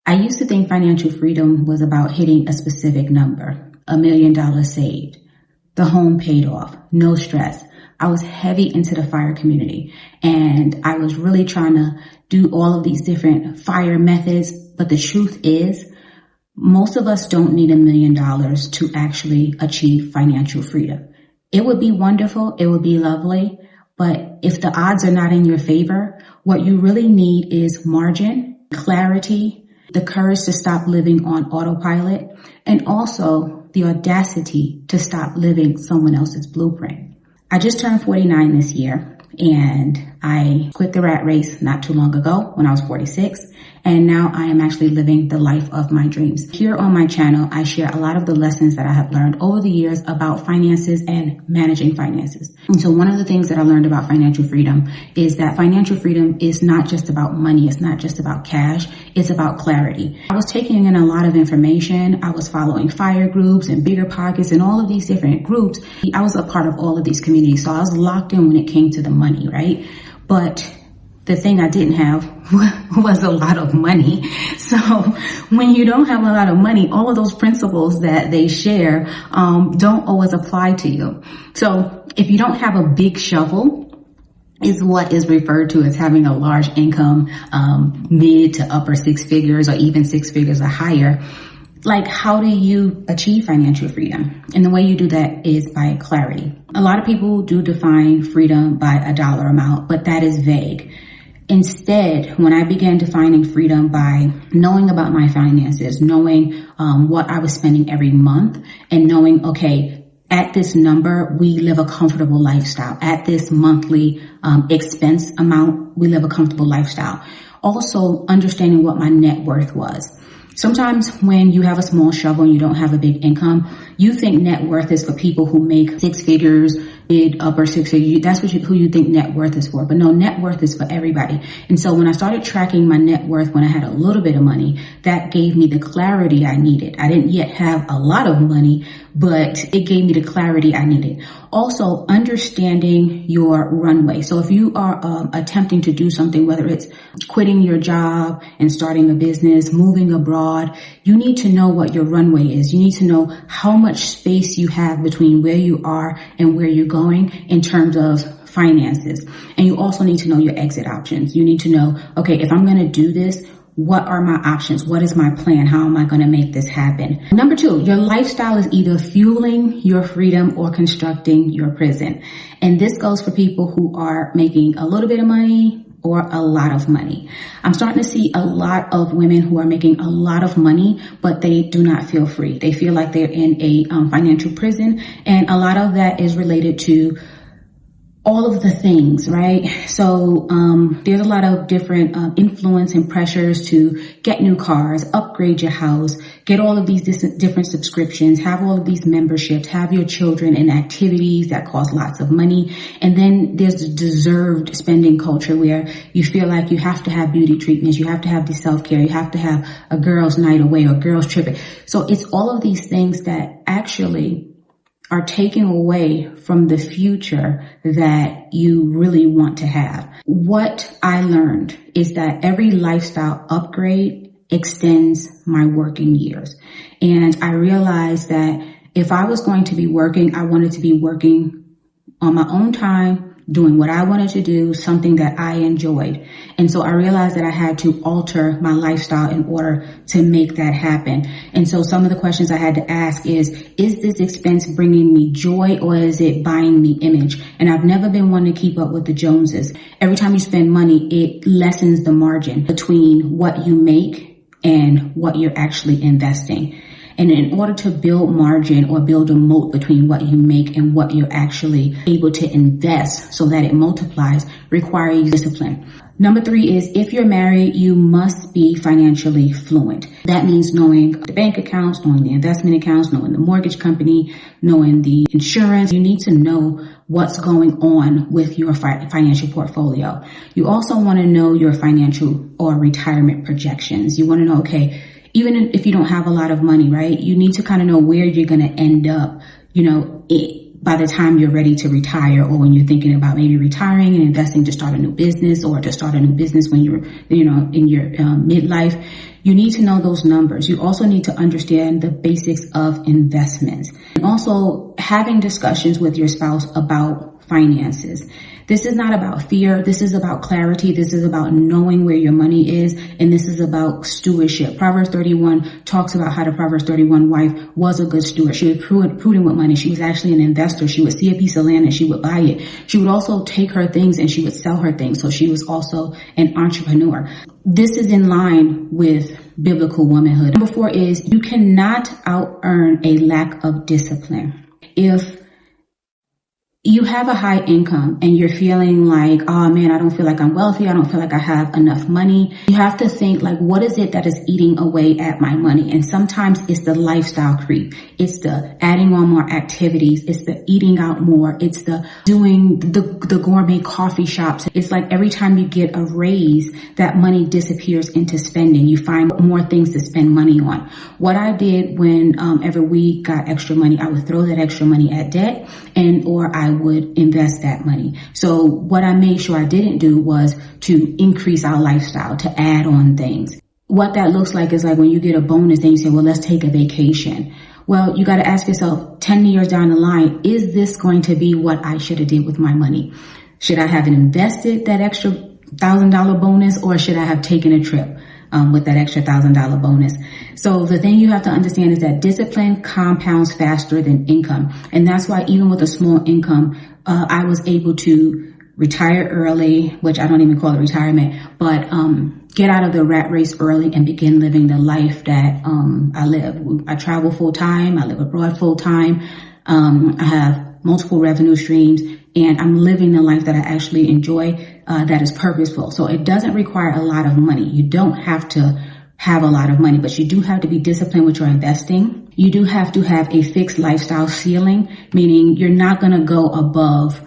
I used to think financial freedom was about hitting a specific number, $1 million saved, the home paid off, no stress. I was heavy into the FIRE community and I was really trying to do all of these different FIRE methods. But the truth is, most of us don't need $1 million to actually achieve financial freedom. It would be wonderful. It would be lovely. But if the odds are not in your favor, what you really need is margin, clarity, the courage to stop living on autopilot, and also the audacity to stop living someone else's blueprint. I just turned 49 this year, and I quit the rat race not too long ago when I was 46. And now I am actually living the life of my dreams. Here on my channel, I share a lot of the lessons that I have learned over the years about finances and managing finances. And so one of the things that I learned about financial freedom is that financial freedom is not just about money. It's not just about cash. It's about clarity. I was taking in a lot of information. I was following FIRE groups and Bigger Pockets and all of these different groups. I was a part of all of these communities. So I was locked in when it came to the money, right? But the thing I didn't have was a lot of money. So when you don't have a lot of money, all of those principles that they share don't always apply to you. So if you don't have a big shovel, is what is referred to as having a large income, mid to upper six figures or even six figures or higher. Like, how do you achieve financial freedom? And the way you do that is by clarity. A lot of people do define freedom by a dollar amount, but that is vague. Instead, when I began defining freedom by knowing about my finances, knowing what I was spending every month, and knowing, okay, at this number, we live a comfortable lifestyle. At this monthly expense amount, we live a comfortable lifestyle. Also, understanding what my net worth was. Sometimes when you have a small shovel and you don't have a big income, you think net worth is for people who make six figures, mid, upper six figures. That's who you think net worth is for. But no, net worth is for everybody. And so when I started tracking my net worth when I had a little bit of money, that gave me the clarity I needed. I didn't yet have a lot of money, but it gave me the clarity I needed. Also, understanding your runway. So if you are attempting to do something, whether it's quitting your job and starting a business, moving abroad, you need to know what your runway is. You need to know how much space you have between where you are and where you're going in terms of finances. And you also need to know your exit options. You need to know, okay, if I'm going to do this, what are my options? What is my plan? How am I going to make this happen? Number two, your lifestyle is either fueling your freedom or constructing your prison. And this goes for people who are making a little bit of money or a lot of money. I'm starting to see a lot of women who are making a lot of money, but they do not feel free. They feel like they're in a financial prison. And a lot of that is related to all of the things, right? So there's a lot of different influence and pressures to get new cars, upgrade your house, get all of these different subscriptions, have all of these memberships, have your children in activities that cost lots of money. And then there's the deserved spending culture where you feel like you have to have beauty treatments, you have to have the self-care, you have to have a girls' night away or girls' trip. So it's all of these things that actually are taking away from the future that you really want to have. What I learned is that every lifestyle upgrade extends my working years. And I realized that if I was going to be working, I wanted to be working on my own time, doing what I wanted to do, something that I enjoyed. And so I realized that I had to alter my lifestyle in order to make that happen. And so some of the questions I had to ask is this expense bringing me joy or is it buying me image? And I've never been one to keep up with the Joneses. Every time you spend money, it lessens the margin between what you make and what you're actually investing. And in order to build margin or build a moat between what you make and what you're actually able to invest so that it multiplies, requires discipline. Number three is if you're married, you must be financially fluent. That means knowing the bank accounts, knowing the investment accounts, knowing the mortgage company, knowing the insurance. You need to know what's going on with your financial portfolio. You also want to know your financial or retirement projections. You want to know, okay, even if you don't have a lot of money, right? You need to kind of know where you're going to end up, by the time you're ready to retire, or when you're thinking about maybe retiring and investing to start a new business, or to start a new business when you're, in your midlife, you need to know those numbers. You also need to understand the basics of investments, and also having discussions with your spouse about finances. This is not about fear. This is about clarity. This is about knowing where your money is. And this is about stewardship. Proverbs 31 talks about how the Proverbs 31 wife was a good steward. She was prudent with money. She was actually an investor. She would see a piece of land and she would buy it. She would also take her things and she would sell her things. So she was also an entrepreneur. This is in line with biblical womanhood. Number 4 is you cannot out-earn a lack of discipline. If you have a high income and you're feeling like, oh man, I don't feel like I'm wealthy. I don't feel like I have enough money. You have to think like, what is it that is eating away at my money? And sometimes it's the lifestyle creep. It's the adding on more activities. It's the eating out more. It's the doing the gourmet coffee shops. It's like every time you get a raise, that money disappears into spending. You find more things to spend money on. What I did whenever we got extra money, I would throw that extra money at debt, or I would invest that money. So what I made sure I didn't do was to increase our lifestyle, to add on things. What that looks like is like when you get a bonus, then you say, well, let's take a vacation. Well, you got to ask yourself 10 years down the line, is this going to be what I should have did with my money? Should I have invested that extra $1,000 bonus, or should I have taken a trip with that extra $1,000 bonus? So the thing you have to understand is that discipline compounds faster than income. And that's why even with a small income, I was able to retire early, which I don't even call it retirement, but get out of the rat race early and begin living the life that I live. I travel full time. I live abroad full time. I have multiple revenue streams, and I'm living the life that I actually enjoy, that is purposeful. So it doesn't require a lot of money. You don't have to have a lot of money, but you do have to be disciplined with your investing. You do have to have a fixed lifestyle ceiling, meaning you're not going to go above,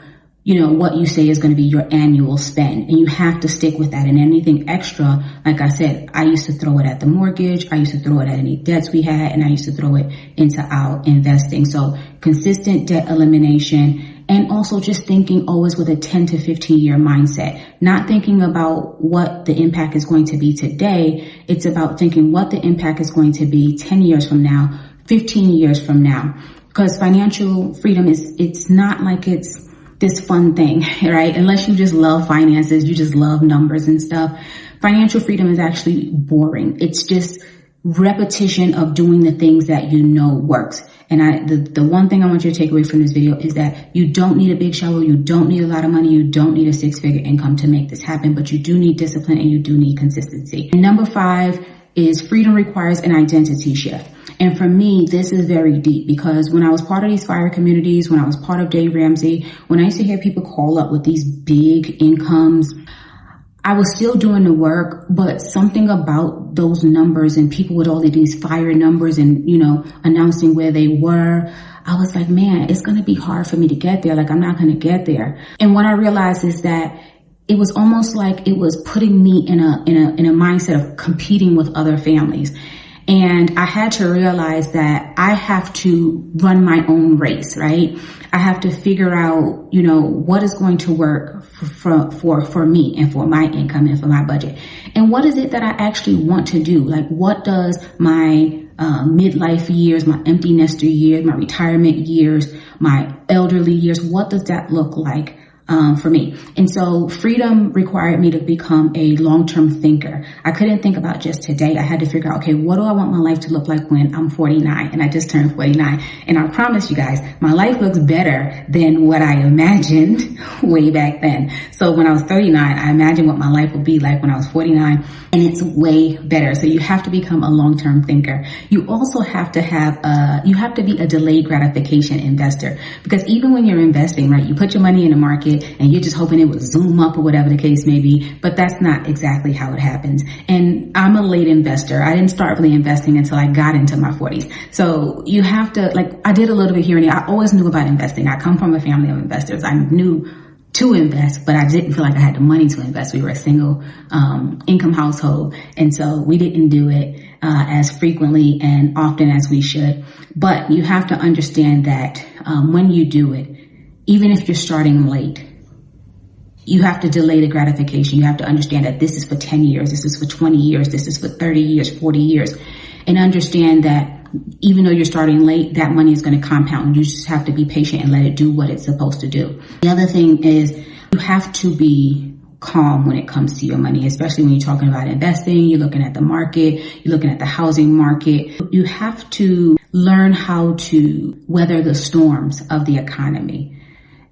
what you say is going to be your annual spend. And you have to stick with that. And anything extra, like I said, I used to throw it at the mortgage. I used to throw it at any debts we had, and I used to throw it into our investing. So consistent debt elimination. And also just thinking always with a 10 to 15 year mindset, not thinking about what the impact is going to be today. It's about thinking what the impact is going to be 10 years from now, 15 years from now, because financial freedom it's not like it's this fun thing, right? Unless you just love finances, you just love numbers and stuff. Financial freedom is actually boring. It's just repetition of doing the things that you know works. And the one thing I want you to take away from this video is that you don't need a big shovel. You don't need a lot of money. You don't need a 6-figure income to make this happen, but you do need discipline and you do need consistency. And number 5 is freedom requires an identity shift. And for me, this is very deep, because when I was part of these fire communities, when I was part of Dave Ramsey, when I used to hear people call up with these big incomes, I was still doing the work, but something about those numbers and people with all of these fire numbers and, announcing where they were, I was like, man, it's going to be hard for me to get there. Like, I'm not going to get there. And what I realized is that it was almost like it was putting me in a mindset of competing with other families. And I had to realize that I have to run my own race, right? I have to figure out, what is going to work for me and for my income and for my budget. And what is it that I actually want to do? Like, what does my midlife years, my empty nester years, my retirement years, my elderly years, what does that look like? For me. And so freedom required me to become a long-term thinker. I couldn't think about just today. I had to figure out, okay, what do I want my life to look like when I'm 49? And I just turned 49. And I promise you guys, my life looks better than what I imagined way back then. So when I was 39, I imagined what my life would be like when I was 49. And it's way better. So you have to become a long-term thinker. You also have to you have to be a delayed gratification investor, because even when you're investing, right, you put your money in the market and you're just hoping it would zoom up or whatever the case may be, but that's not exactly how it happens. And I'm a late investor. I didn't start really investing until I got into my 40s. So you have to, I did a little bit here and there. I always knew about investing. I come from a family of investors. I knew to invest, but I didn't feel like I had the money to invest. We were a single income household, and so we didn't do it as frequently and often as we should. But you have to understand that when you do it, even if you're starting late, you have to delay the gratification. You have to understand that this is for 10 years, this is for 20 years, this is for 30 years, 40 years, and understand that even though you're starting late, that money is going to compound. You just have to be patient and let it do what it's supposed to do. The other thing is you have to be calm when it comes to your money, especially when you're talking about investing, you're looking at the market, you're looking at the housing market. You have to learn how to weather the storms of the economy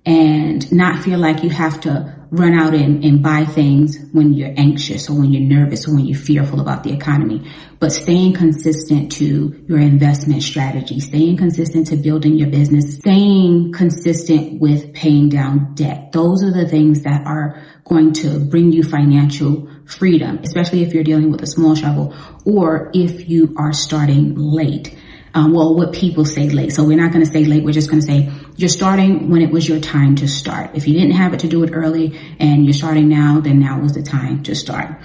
and not feel like you have to run out and buy things when you're anxious or when you're nervous or when you're fearful about the economy, but staying consistent to your investment strategy, staying consistent to building your business, staying consistent with paying down debt. Those are the things that are going to bring you financial freedom, especially if you're dealing with a small shovel or if you are starting late. What people say late. So we're not going to say late. We're just going to say you're starting when it was your time to start. If you didn't have it to do it early and you're starting now, then now was the time to start.